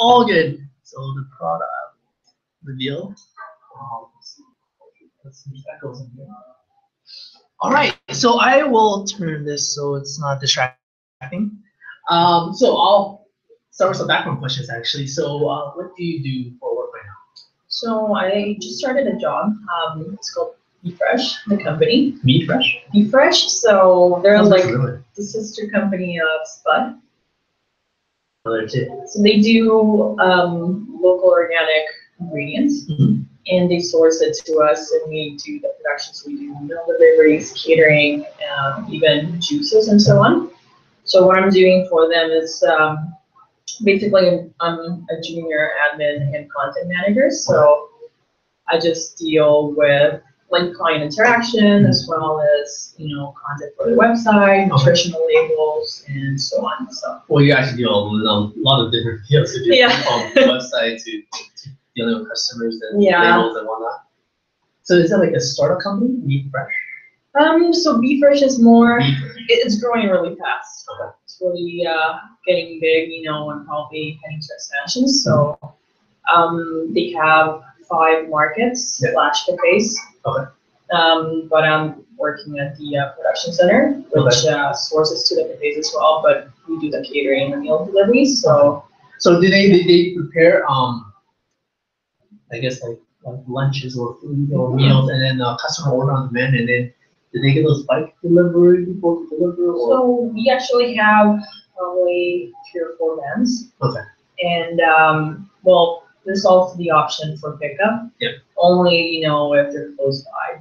all good. So the product reveal. Let's see if that goes in here. All right, so I will turn this so it's not distracting. So I'll start with some background questions actually. So what do you do for work right now? So I just started a job. It's called Be Fresh, the company. Be Fresh? Be Fresh. So they're like familiar. the sister company of Spud. So they do local organic ingredients, and they source it to us, and we do the productions. We do meal deliveries, catering, even juices and so on. So what I'm doing for them is basically I'm a junior admin and content manager. So I just deal with like client interaction as well as content for the website, nutritional labels, and so on. So well, you actually do a lot of different fields. You do from the website to dealing with customers and labels and whatnot. So is that like a startup company, Be Fresh? So Be Fresh is more. It's growing really fast. Okay. It's really getting big, and probably heading to expansion. So they have 5 markets / cafes. Okay. But I'm working at the production center, which sources to the cafes as well. But we do the catering and meal deliveries. So do they prepare I guess like lunches or food or meals, and then customer order on demand, and then do they get those bike delivery people to deliver? Or? So we actually have probably 3 or 4 vans. Okay. And there's also the option for pickup. Yep. Only if they're close by.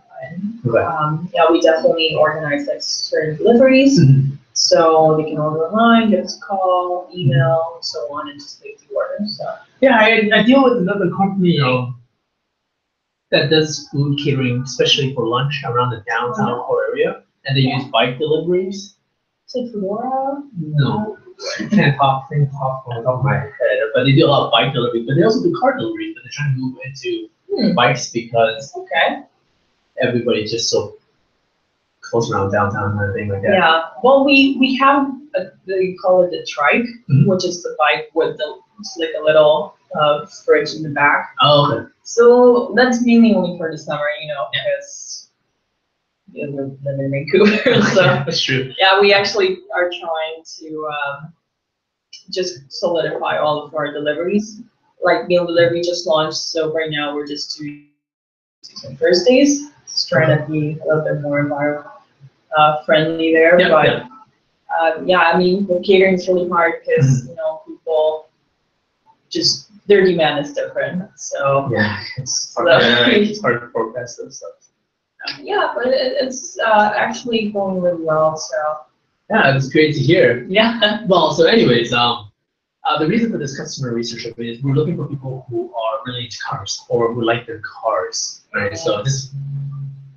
Okay. We definitely organize like certain deliveries, so they can order online, give us a call, email, and so on, and just make the order. So yeah, I deal with another company that does food catering, especially for lunch around the downtown core area, and they use bike deliveries. Is it Fedora? No. Can't talk on the top of my head, but they do a lot of bike delivery, but they also do car delivery, but they're trying to move into bikes because everybody's just so close around downtown and everything like that. Yeah, well, we have they call it the trike, which is the bike with it's like a little fridge in the back. Oh, okay. So that's mainly only for the summer, because we live in Vancouver. So that's true. Yeah, we actually are trying to just solidify all of our deliveries. Like meal delivery just launched, so right now we're just doing Thursdays. Just trying to be a little bit more environment friendly there. I mean, with catering is really hard because people just their demand is different. So yeah, it's hard to forecast those stuff. Yeah, but it's actually going really well. So yeah, it's great to hear. Yeah. Well, so anyways, the reason for this customer research survey is we're looking for people who are really into cars or who like their cars, right? So this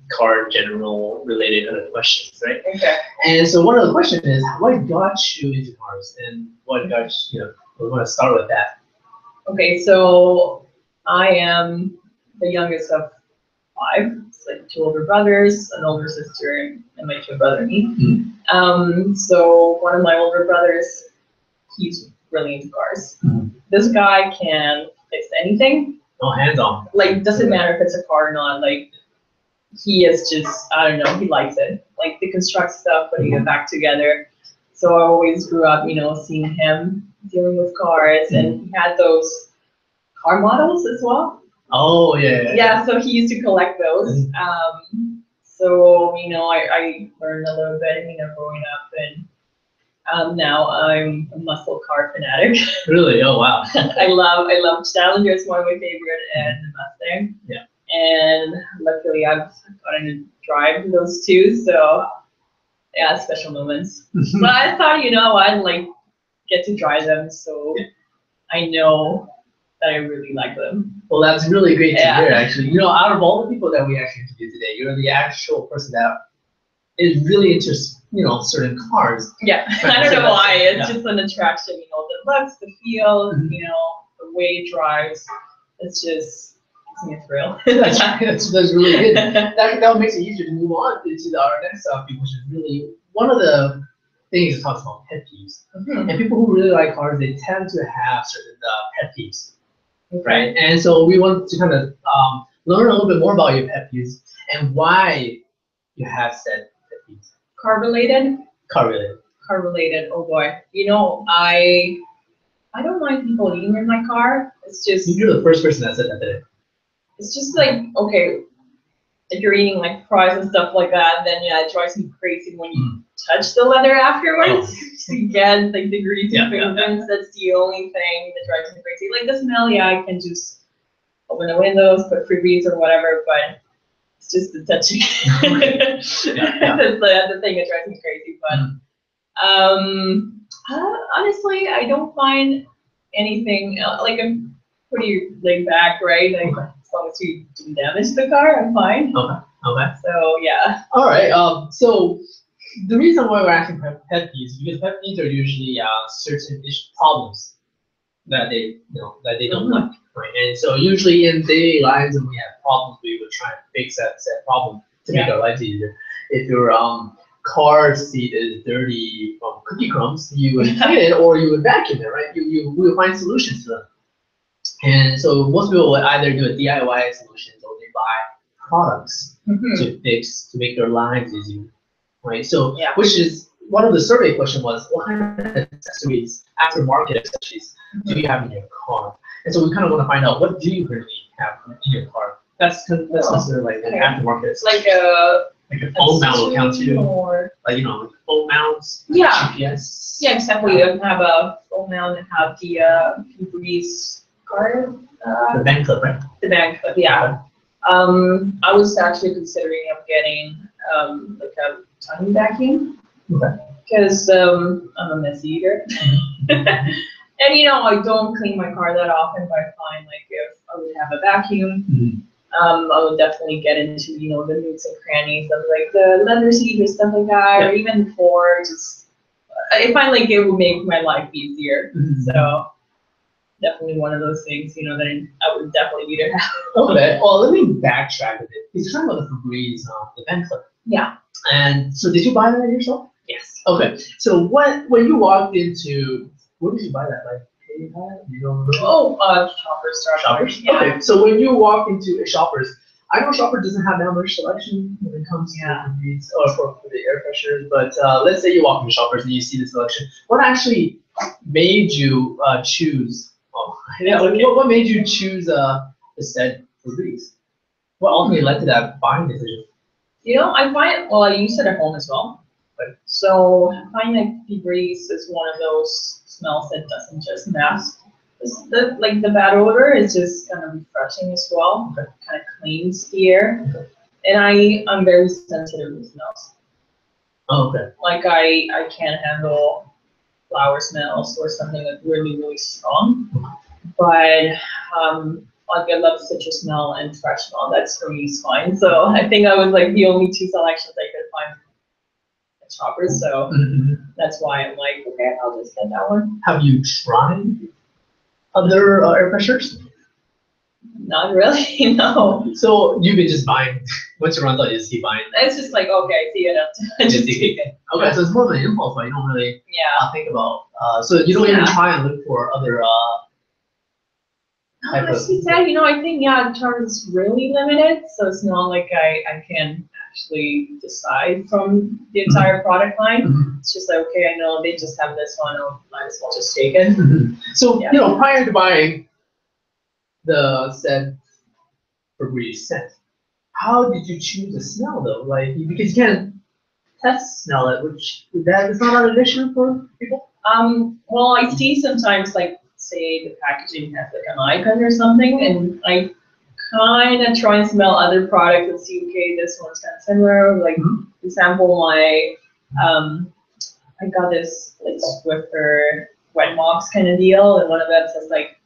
car general related kind of questions, right? Okay. And so one of the questions is, what got you into cars, and what got we want to start with that. Okay, so I am the youngest of 5. It's like 2 older brothers, an older sister, and my twin brother and me. So one of my older brothers, he's really into cars. This guy can fix anything. No hands on. Like, doesn't matter if it's a car or not. Like, he is just, I don't know, he likes it. Like, they construct stuff, putting it back together. So I always grew up, seeing him dealing with cars, and he had those car models as well. Oh, yeah. Yeah, so he used to collect those. So, I learned a little bit, growing up, and now I'm a muscle car fanatic. Really? Oh, wow. I love Challenger. It's one of my favorite, and the Mustang. Yeah. And luckily, I've gotten to drive those too. So, yeah, special moments. But I thought, I'd like get to drive them, so I know that I really like them. Well, that's really great to hear, actually. Out of all the people that we actually interviewed today, you're the actual person that is really into, certain cars. Yeah, I don't know why. It's just an attraction, the looks, the feel, the way it drives. It's just gives me a thrill. that's really good. That makes it easier to move on to our next topic, which is really one of the things it talks about pet peeves. And people who really like cars, they tend to have certain pet peeves, right? And so we want to kind of learn a little bit more about your pet peeves and why you have said pet peeves. Car related. Car related. Car related. Oh boy. You know, I don't mind people eating in my car. It's just. You're the first person that said that today. It's just like, okay, if you're eating like fries and stuff like that, then yeah, it drives me crazy when you touch the leather afterwards. Again, like the greasy fingerprints, that's the only thing that drives me crazy. Like the smell, yeah, I can just open the windows, put Febreze or whatever, but it's just the touching. That's the thing that drives me crazy. But honestly, I don't find anything like I'm pretty laid back, right? Like as long as you didn't damage the car, I'm fine. Okay. So yeah. All right. So the reason why we're asking pet peeves is because pet peeves are usually certain problems that they don't like, right? And so usually in daily lives, when we have problems, we would try and fix that problem to make our lives easier. If your car seat is dirty from cookie crumbs, you would clean it or you would vacuum it, right? We will find solutions to them. And so most people would either do a DIY solution or they buy products to fix, to make their lives easier, right? So, which is one of the survey questions was, what kind of accessories, aftermarket accessories, do you have in your car? And so we kind of want to find out, what do you currently have in your car? That's considered like an aftermarket accessory. Like a phone mount will count too. Like, you know, like phone mounts, GPS. Yeah, exactly. You have a phone mount and have the Febreze card. The bank clip, right? The bank clip, yeah. I was actually considering of getting like a tiny vacuum. Because I'm a messy eater. And you know, I don't clean my car that often, but I find like if I would have a vacuum, I would definitely get into, you know, the nooks and crannies of like the leather seat or stuff like that, or even for just, I find like it would make my life easier. So definitely one of those things, you know, that I would definitely need to have. Okay, well, let me backtrack a bit. You're talking about the Febreze, the vent clip. Yeah. And so did you buy that yourself? Yes. Okay, so when you walked into, where did you buy that? Like, you don't remember? Shoppers. Shoppers? Yeah. Okay, so when you walk into a Shoppers, I know Shoppers doesn't have that much selection when it comes to Febreze or for the air fresheners, but let's say you walk into Shoppers and you see the selection. What actually made you choose? What made you choose the said Febreze? What ultimately led to that buying decision? You know, I find, well, I use it at home as well. So I find that Febreze is one of those smells that doesn't just mask the bad odor. It's just kind of refreshing as well. Kind of cleans the air. And I'm very sensitive to smells. Oh, okay. Like I can't handle flower smells or something that's really, really strong. But like I love citrus smell and fresh smell. That's for me is fine. So I think I was like the only two selections I could find at Shoppers. So that's why I'm like, okay, I'll just get that one. Have you tried other air fresheners? Not really, no. So you've been just buying, once you run out, you just keep buying. It's just like, okay, see it, just take it. Okay, so it's more of an impulse, but you don't really think about, so you don't even try and look for other you know, I think, Charter's really limited, so it's not like I can actually decide from the entire product line. It's just like, okay, I know they just have this one, I might as well just take it. So, you know, prior to buying the said Febreze scent, how did you choose the smell though? Like, because you can't test smell it, which that is not an issue for people? Well, I see sometimes, like, say the packaging has like an icon or something, and I kind of try and smell other products and see, okay, this one's kind of similar. Like, for example, my I got this like Swiffer wet mops kind of deal, and one of them says like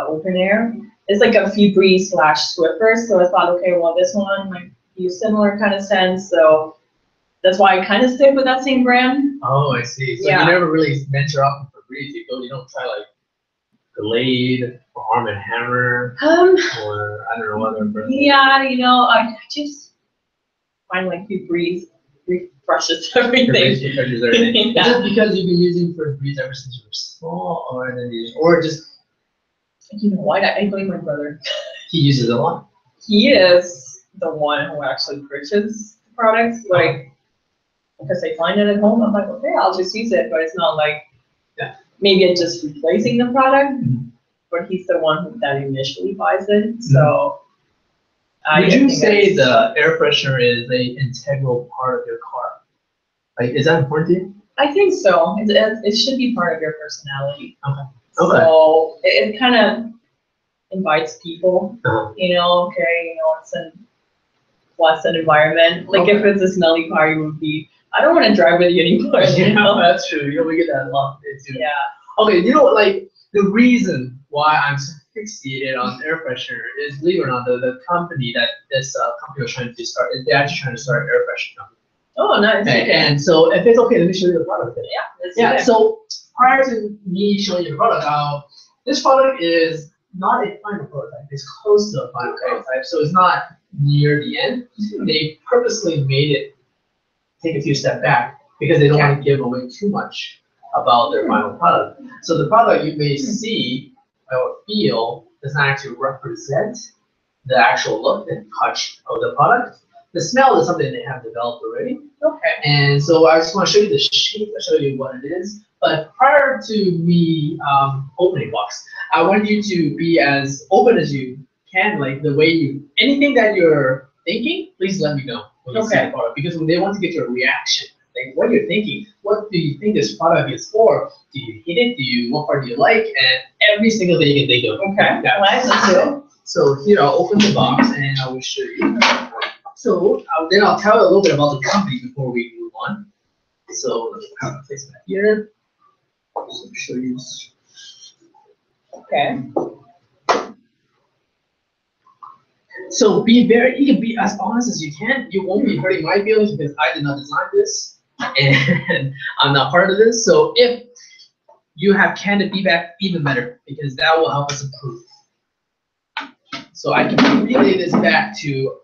open air. It's like a Febreze / Swiffer, so I thought, okay, well, this one might be a similar kind of scent, so that's why I kind of stick with that same brand. Oh, I see. So you never really venture off of Febreze. You don't try like Glade or Arm & Hammer or I don't know other brands. Yeah, you know, I just find like Febreze refreshes everything. Refreshes everything. Yeah. Is it because you've been using Febreze ever since you were small, or just You know what? I blame my brother. he uses it a lot? He is the one who actually purchases the products. Like, because I find it at home, I'm like, okay, I'll just use it. But it's not like, maybe it's just replacing the product. But he's the one that initially buys it. So, would you say the air freshener is an integral part of your car? Like, is that important to you? I think so. It should be part of your personality. Okay. So it kind of invites people. You know, okay, it's a pleasant environment. Like if it's a smelly car, you would be, I don't want to drive with you anymore. You know, that's true. You know, we get that a lot too. Yeah. Okay, you know what? Like the reason why I'm so fixated on air freshener is, believe it or not, the company that this company was trying to start is they're actually trying to start an air freshener company. Oh, nice. Okay. And so if it's okay, let me show you the product. Yeah. So prior to me showing you the product, this product is not a final prototype. It's close to a final prototype, so it's not near the end. They purposely made it take a few steps back because they don't want to give away too much about their final product. So the product you may see or feel does not actually represent the actual look and touch of the product. The smell is something they have developed already. Okay. And so I just want to show you the shape, I'll show you what it is. But prior to me opening box, I want you to be as open as you can, like the way you, anything that you're thinking, please let me know when you see the product, because they want to get your reaction. Like what you're thinking, what do you think this product is for? Do you hate it? What part do you like? And every single thing you can think of. Okay. Yeah. Let's do it. So here I'll open the box and I will show you. So then I'll tell you a little bit about the company before we move on. So let's place it back here. So show you. Okay. So you can be as honest as you can. You won't be hurting my feelings because I did not design this and I'm not part of this. So if you have candid feedback, even better, because that will help us improve. So I can relay this back to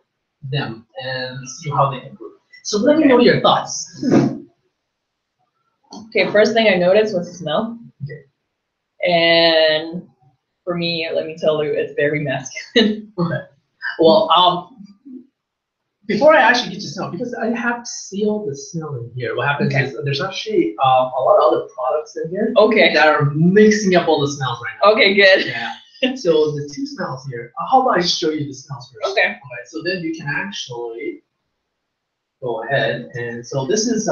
them and see how they improve. So let me know your thoughts. Okay, first thing I noticed was the smell. Okay. And for me, let me tell you, it's very masculine. Okay. Well, before I actually get to smell, because I have sealed the smell in here, what happens is there's actually a lot of other products in here that are mixing up all the smells right now. Okay, good. Yeah. So the two smells here, how about I show you the smells first? Okay. So then you can actually go ahead, and so this is,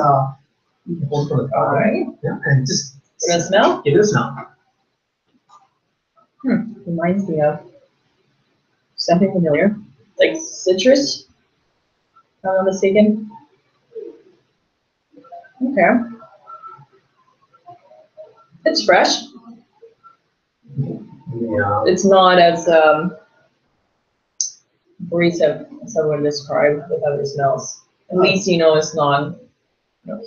you can hold from the top. Alright. Yeah, and just give it a smell? Give it a smell. Reminds me of something familiar, like citrus, if I'm not mistaken. Okay. It's fresh. Yeah. It's not as abrasive as I would describe with other smells. At least it's not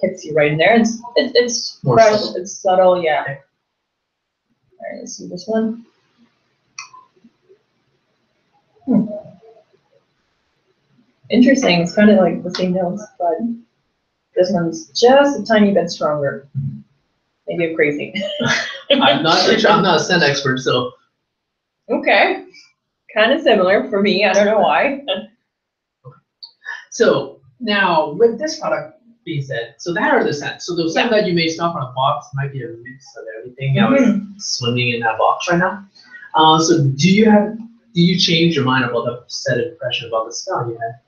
hits you right in there. It's fresh. Subtle. It's subtle. Yeah. All right. Let's see this one. Interesting. It's kind of like the same notes, but this one's just a tiny bit stronger. Maybe I'm crazy. I'm not a scent expert, so. Okay. Kind of similar for me. I don't know why. So now with this product being said, so that are the scents. So the scent that you may smell from a box might be a mix of everything that was swimming in that box right now. So do you change your mind about the set impression about the smell you had?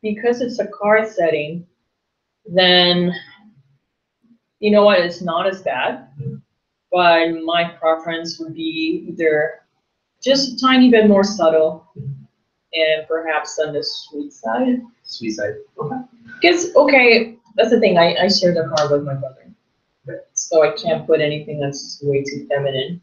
Because it's a car setting, then you know what, it's not as bad. But my preference would be either just a tiny bit more subtle and perhaps on the sweet side. Sweet side. Okay. Because that's the thing. I share the car with my brother, so I can't put anything that's way too feminine.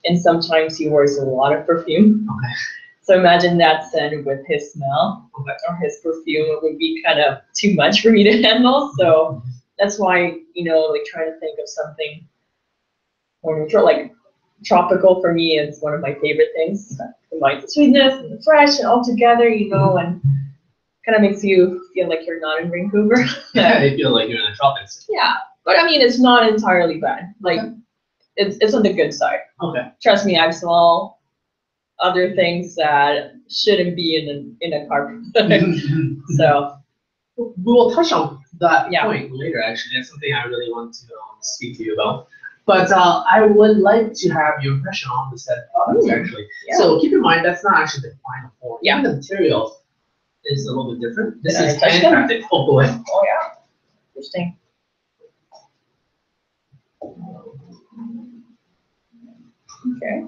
And sometimes he wears a lot of perfume. Okay. So imagine that scent with his smell or his perfume, it would be kind of too much for me to handle. So that's why, like trying to think of something more neutral, like tropical for me is one of my favorite things. Combines the sweetness and the fresh and all together, and kind of makes you feel like you're not in Vancouver. Yeah, you feel like you're in the tropics. Yeah, but I mean, it's not entirely bad. Like, it's on the good side. Okay. Trust me, I saw other things that shouldn't be in a car. So we will touch on that Yeah. point later. Actually, that's something I really want to speak to you about. But I would like to have your impression on the set products, actually. Yeah. So keep in mind that's not actually the final form. Yeah. Even the material is a little bit different. This Did I is touch them? handcrafted. Oh, go ahead. Oh yeah, interesting. Okay.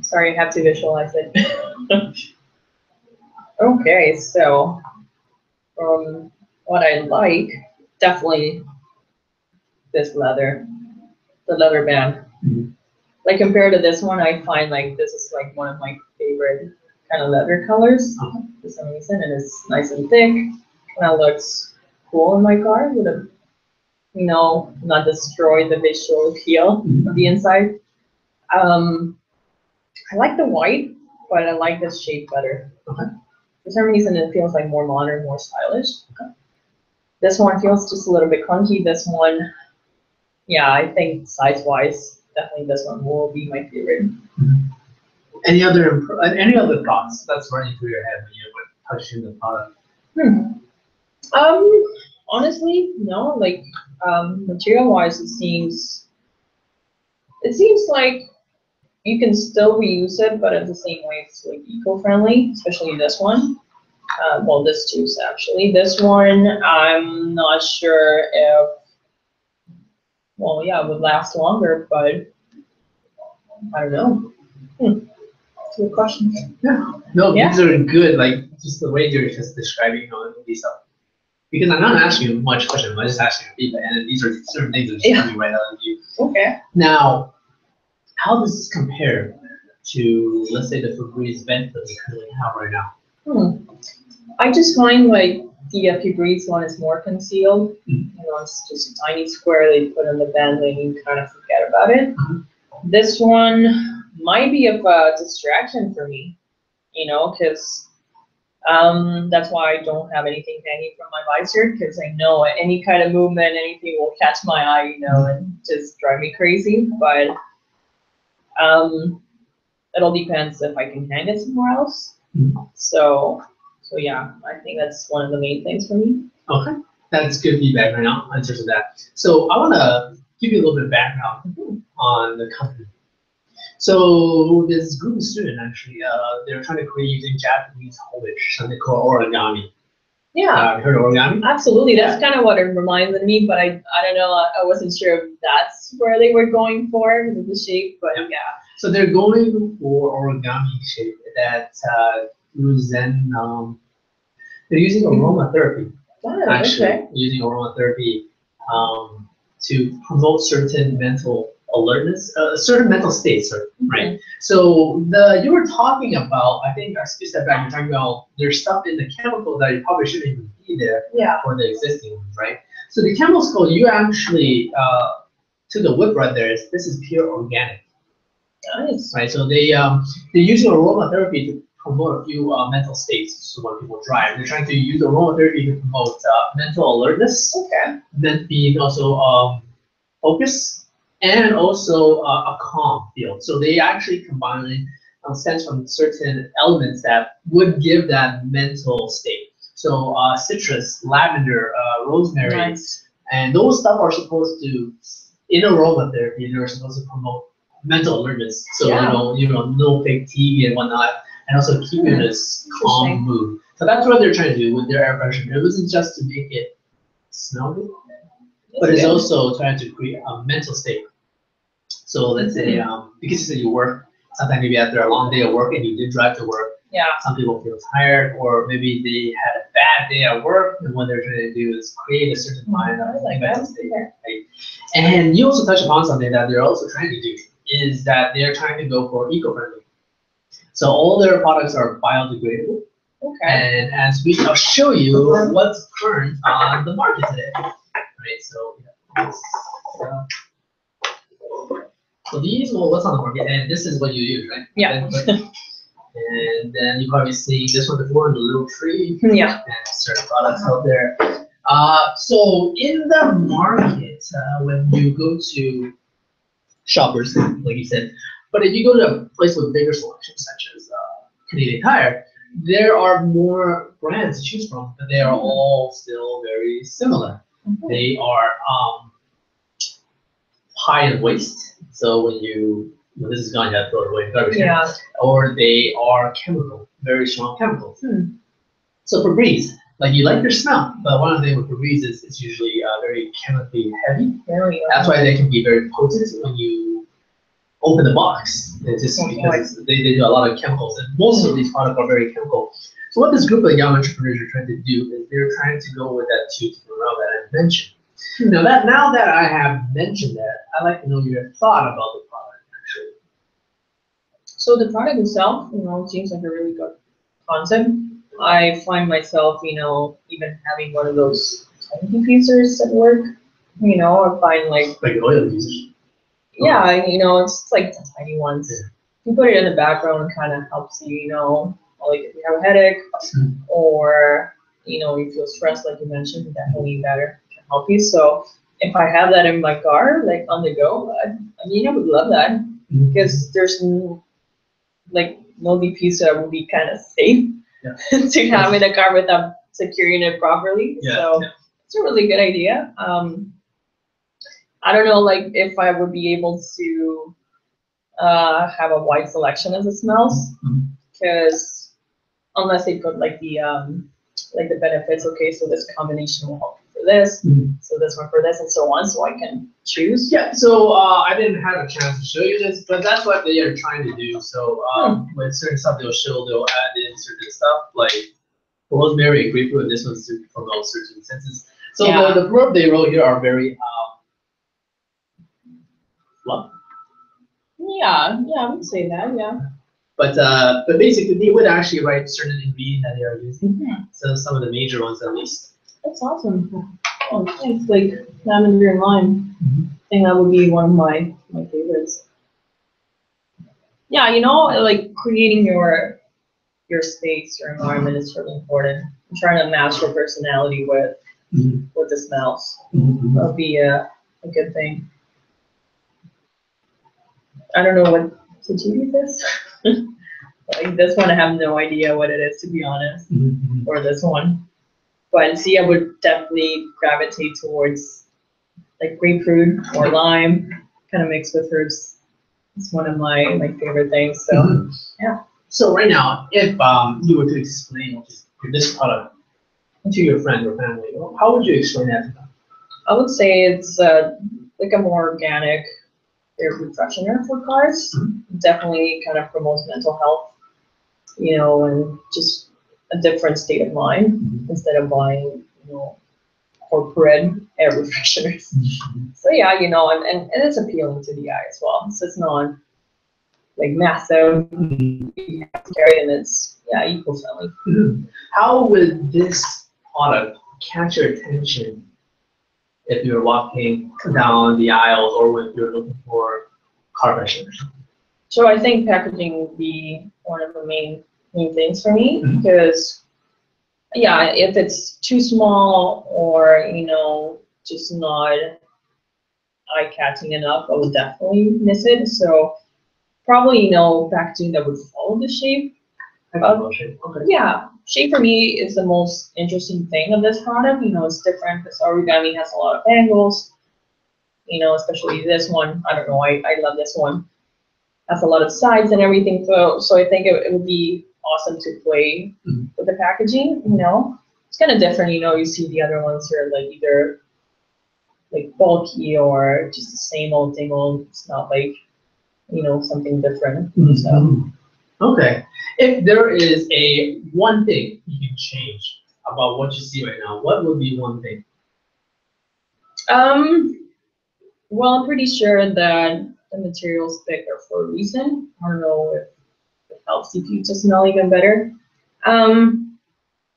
Sorry, I have to visualize it. Okay, so what I like, definitely this leather, the leather band. Mhm. Like compared to this one, I find like this is like one of my favorite kind of leather colors for some reason, and it's nice and thick. Kind of looks cool in my car. Would have, not destroy the visual appeal of the inside. I like the white, but I like this shape better. Okay. For some reason, it feels like more modern, more stylish. Okay. This one feels just a little bit clunky. This one, yeah, I think size-wise, definitely this one will be my favorite. Any other thoughts that's running through your head when you're touching the product? Honestly, no. Like, material-wise, it seems like you can still reuse it, but in the same way, it's like eco-friendly, especially this one. Well, this juice actually. This one, I'm not sure if, well, yeah, it would last longer, but I don't know. Good question. Yeah. No, Yeah. these are good. Like just the way you're just describing these stuff. Because I'm not asking you much questions. I'm just asking you feedback, and these are certain things that are just coming right out of you. Okay. Now, how does this compare to, let's say, the Febreze vent that we currently have right now? I just find like the Febreze one is more concealed. It's just a tiny square they put in the bend and you kind of forget about it. This one might be of a distraction for me, because that's why I don't have anything hanging from my visor, because I know any kind of movement, anything will catch my eye, and just drive me crazy. But it all depends if I can hang it somewhere else. So yeah, I think that's one of the main things for me. Okay, that's good feedback right now in terms of that. So I want to give you a little bit of background on the company. So this group of students actually, they're trying to create using Japanese homage, something called origami. Yeah, heard of origami? Absolutely. That's kind of what it reminded me, but I don't know. I wasn't sure if that's where they were going for with the shape, but yeah. So they're going for origami shape that they're using aromatherapy. Actually, using aromatherapy to promote certain mental alertness, certain mental states, right? So you were talking about, I think, you step back, you're talking about there's stuff in the chemical that you probably shouldn't even be there for the existing ones, right? So the chemical you actually to the whip right there is this is pure organic. Nice. Right, so they're using aromatherapy to promote a few mental states. So when people drive, they're trying to use aromatherapy to promote mental alertness. Okay. Then being also focus and also a calm feel. So they actually combine scents from certain elements that would give that mental state. So citrus, lavender, rosemary, and those stuff are supposed to, in aromatherapy, they're supposed to promote mental alertness. So no fatigue and whatnot, and also keep you in this calm mood. So that's what they're trying to do with their air freshener. It wasn't just to make it smell good, but it's also trying to create a mental state. So let's say, because you said you work, sometimes maybe after a long day of work and you did drive to work, some people feel tired, or maybe they had a bad day at work, and what they're trying to do is create a certain mind of mental state. Right? And you also touched upon something that they're also trying to do, is that they're trying to go for eco-friendly. So all their products are biodegradable. Okay. And as we shall show you what's current on the market today. Right, so yeah, so these, well, what's on the market, and this is what you use, right? Yeah. And then you've probably seen this one before, the little tree. Yeah. And certain products out there. So in the market, when you go to shoppers, like you said, but if you go to a place with bigger selection, such as Canadian Tire, there are more brands to choose from, but they are all still very similar. They are high in waste, so when this is gone, you have to throw it away in garbage. Yeah. Or they are chemical, very strong chemicals. So Febreze, like you like their smell, but one of the things with Febreze is it's usually very chemically heavy. That's why they can be very potent when you open the box. It's just because they do a lot of chemicals, and most of these products are very chemical. So what this group of young entrepreneurs are trying to do is they're trying to go with that 2 to 1 route that I mentioned. Now that I have mentioned that, I'd like to know your thought about the product actually. So the product itself, seems like a really good concept. I find myself, even having one of those tiny diffusers at work. I find like an oil diffuser. Yeah, it's like the tiny ones. Yeah. You put it in the background, it kind of helps you, like if you have a headache or, you feel stressed, like you mentioned, definitely better can help you. So if I have that in my car, like on the go, I would love that because there's no diffuser that would be kind of safe to have in a car without securing it properly. Yeah. So it's a really good idea. I don't know, like if I would be able to have a wide selection as it smells, because unless they put like the benefits, okay, so this combination will help you for this, so this one for this, and so on, so I can choose. Yeah, so I didn't have a chance to show you this, but that's what they are trying to do. So with certain stuff they'll add in certain stuff like rosemary and grapefruit, and this one's to promote certain senses. So the blurb they wrote here are very fluff. Yeah, I would say that, yeah. But basically, they would actually write certain ingredients that they are using. So some of the major ones, at least. That's awesome. Oh, thanks. Like lavender and lime. I think that would be one of my favorites. Yeah, like creating your space, your environment is really important. I'm trying to match your personality with the smells. That'll be a good thing. I don't know what did you do this? Like this one, I have no idea what it is, to be honest, or this one. But see, I would definitely gravitate towards like grapefruit or lime, kind of mixed with herbs. It's one of my favorite things. So yeah. So right now, if you were to explain this product to your friend or family, how would you explain that to them? I would say it's like a more organic air refreshener for cars. Definitely kind of promotes mental health, and just a different state of mind instead of buying, corporate air refresheners. So yeah, and it's appealing to the eye as well. So it's not like massive, you have to carry, and it's eco-friendly. How would this product catch your attention if you're walking down the aisles or if you're looking for car fresheners? So I think packaging would be one of the main things for me, because if it's too small or just not eye-catching enough, I would definitely miss it. So probably packaging that would follow the shape. Yeah, shape for me is the most interesting thing of this product. It's different because origami has a lot of angles. Especially this one. I don't know. I love this one. Has a lot of sides and everything. So I think it would be awesome to play with the packaging. It's kind of different. You see the other ones are like either like bulky or just the same old thing old. It's not like something different. So. Okay. If there is one thing you can change about what you see right now, what would be one thing? Well, I'm pretty sure that the materials picked are for a reason. I don't know if it helps if you just smell even better.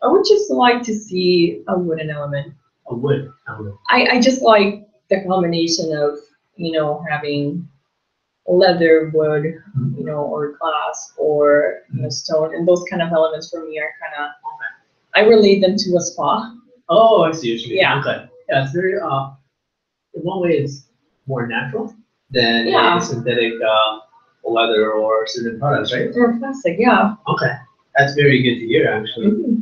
I would just like to see a wooden element. A wood element. I just like the combination of, having leather, wood, or glass, or stone, and those kind of elements for me are kind of, I relate them to a spa. Oh, I see what you mean. Yeah. Okay. Yeah, it's very, in one way it's more natural than Yeah. a synthetic leather or certain products, right? Or plastic, yeah. Okay. That's very good to hear, actually.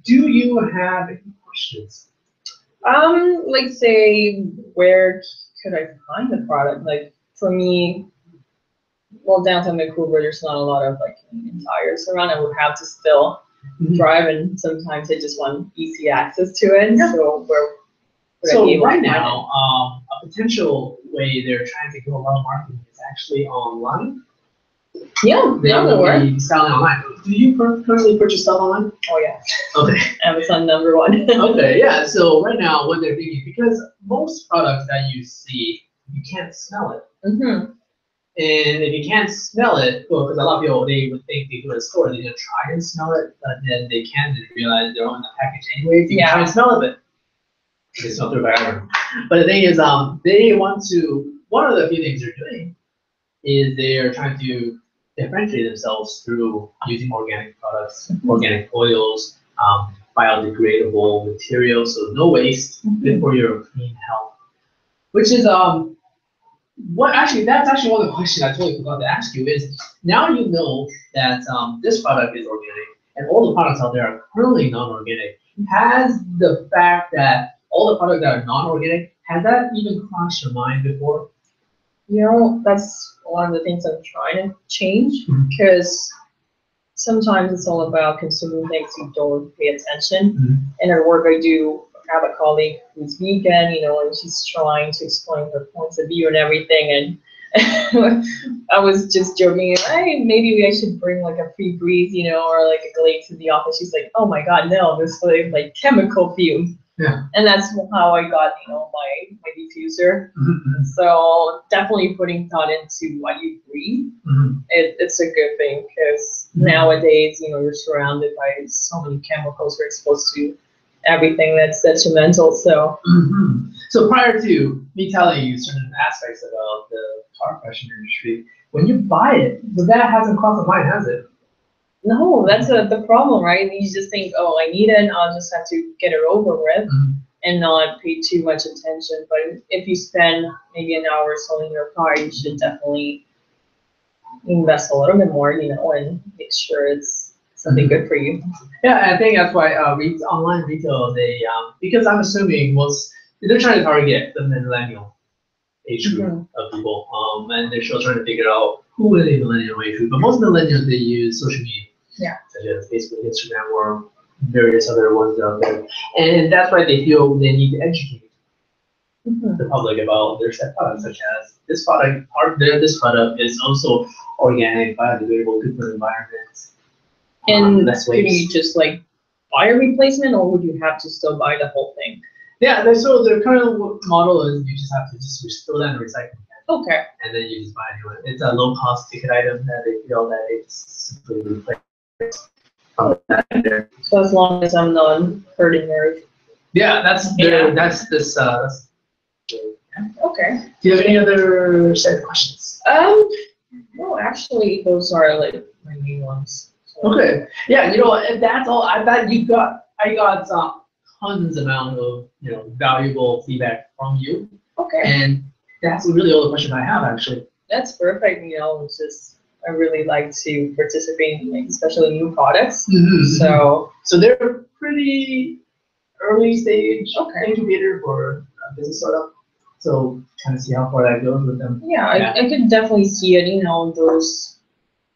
Do you have any questions? Like say, where could I find the product? Like for me, well, downtown Vancouver, there's not a lot of like Canadian tires around. I would have to still drive, and sometimes I just want easy access to it. Yeah. So where would I be So able right to find now, a potential way they're trying to do a lot of marketing is actually online. it? Yeah, They that would will work. be selling online. Do you currently purchase stuff online? Oh yeah, Okay. Amazon #1. Okay, yeah. So right now, what they're thinking, because most products that you see, you can't smell it. Mm-hmm. And if you can't smell it, well, because a lot of people, they would think they go to the store, they're gonna try and smell it, but then they can't and realize they're on the package anyways. You can try and smell it, but they smell through by everyone. But the thing is, they want to. One of the few things they're doing is they are trying to differentiate themselves through using organic products, organic oils, biodegradable materials, so no waste, good for your clean health. Which is that's actually one of the questions I totally forgot to ask you is now you know that this product is organic and all the products out there are currently non-organic. Has the fact that all the products that are non-organic, has that even crossed your mind before? That's one of the things I'm trying to change, because sometimes it's all about consuming things you don't pay attention. And at work, I do have a colleague who's vegan, and she's trying to explain her points of view and everything. And I was just joking, hey, maybe I should bring like a free breeze, or like a Glade to the office. She's like, oh my God, no, this is like chemical fumes. Yeah. And that's how I got, my diffuser. So definitely putting thought into what you breathe. It's a good thing, because nowadays, you're surrounded by so many chemicals. We're exposed to everything that's detrimental. So. So prior to me telling you certain aspects about the car freshener industry, when you buy it, that hasn't crossed the mind, has it? No, that's the problem, right? You just think, oh, I need it, I'll just have to get it over with and not pay too much attention. But if you spend maybe an hour selling your car, you should definitely invest a little bit more, and make sure it's something good for you. Yeah, I think that's why online retail, they because I'm assuming they're trying to target the millennial age group of people, and they're still trying to figure out who is the millennial age group. But most millennials, they use social media. Yeah. Such as Facebook, Instagram, or various other ones out there. And that's why they feel they need to educate the public about their set products, such as this product, this product is also organic, biodegradable, good for the environment. And can you just like buy a replacement, or would you have to still buy the whole thing? Yeah, so their current model is you just have to throw that in the recycling bin. Okay. And then you just buy a new one. It's a low cost ticket item that they feel that it's simply replaced. So as long as I'm not hurting Earth. Yeah, that's this. Okay. Do you have any other set of questions? No, actually, those are like my main ones. So. Okay. Yeah, that's all. I got tons amount of valuable feedback from you. Okay. And that's really all the questions I have, actually. That's perfect. It's just. I really like to participate in, especially new products. So they're pretty early stage incubator for a business startup. So kind of see how far that goes with them. Yeah, I could definitely see it. Those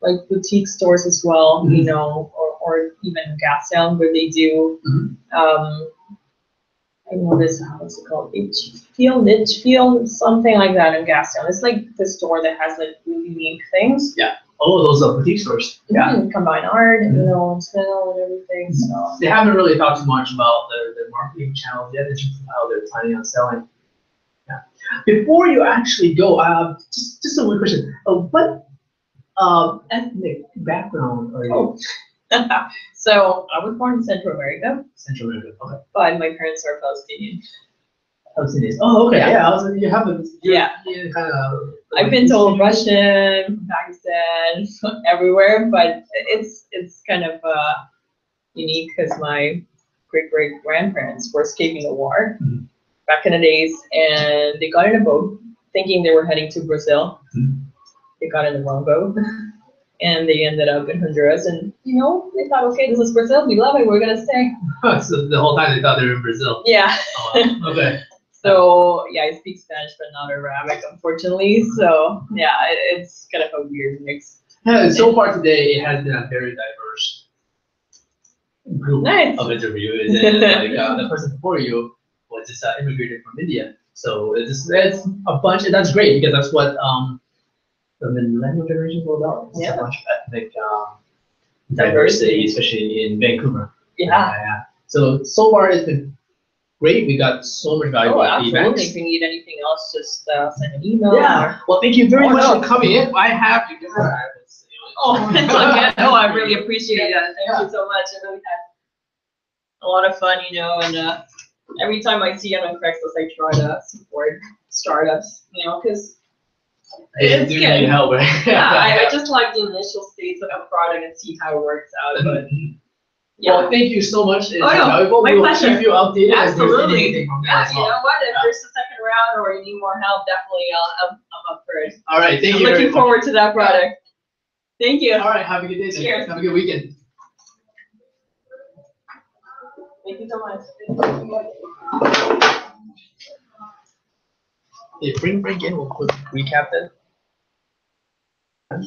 like boutique stores as well. Or even gas station where they do. I know this, what's it called? Litchfield, something like that in Gastown. It's like the store that has like really unique things. Yeah. Oh, those are boutique stores. Yeah. Combine art, and smell and everything. So they haven't really thought too much about their marketing channels yet in terms of how they're planning on selling. Yeah. Before you actually go, just a one question. What ethnic background are you? So I was born in Central America, Central America. Okay. but my parents are Palestinian. Palestinians. Oh, okay. Yeah. Yeah. I was. You have a. Yeah. Kind of. I've been told Russian, Pakistan, everywhere, but it's kind of unique because my great grandparents were escaping the war back in the days, and they got in a boat thinking they were heading to Brazil. They got in the wrong boat, and they ended up in Honduras. And they thought, okay, this is Brazil. We love it. We're gonna stay. So the whole time they thought they were in Brazil. Yeah. Oh, wow. Okay. So yeah, I speak Spanish but not Arabic, unfortunately. So yeah, it's kind of a weird mix. Yeah, so far today it has been a very diverse group Nice. of interviews, and like the person before you was just immigrated from India. So it's a bunch, and that's great because that's what the millennial generation is all about. It's Yeah. a bunch of ethnic diversity, especially in Vancouver. Yeah. So far it's been great. We got so much valuable feedback. Absolutely. If you need anything else, just send an email. Yeah. Well, thank you very much for coming in. I have you. Oh, it's okay. No, I really appreciate it. Thank you so much. I really had a lot of fun, and every time I see it on Craigslist, I try to support startups, because it's do good. need help, right? Yeah, I just like the initial stages of a product and see how it works out. But yeah. Well, thank you so much. It's valuable. My pleasure. Keep you updated. Absolutely. Yeah, you know what? If there's a second round or you need more help, definitely I'm up for it. All right, thank you. I'm looking forward to that product. Thank you. All right, have a good day. Cheers. Have a good weekend. Thank you so much. Hey, bring in. We'll recap that.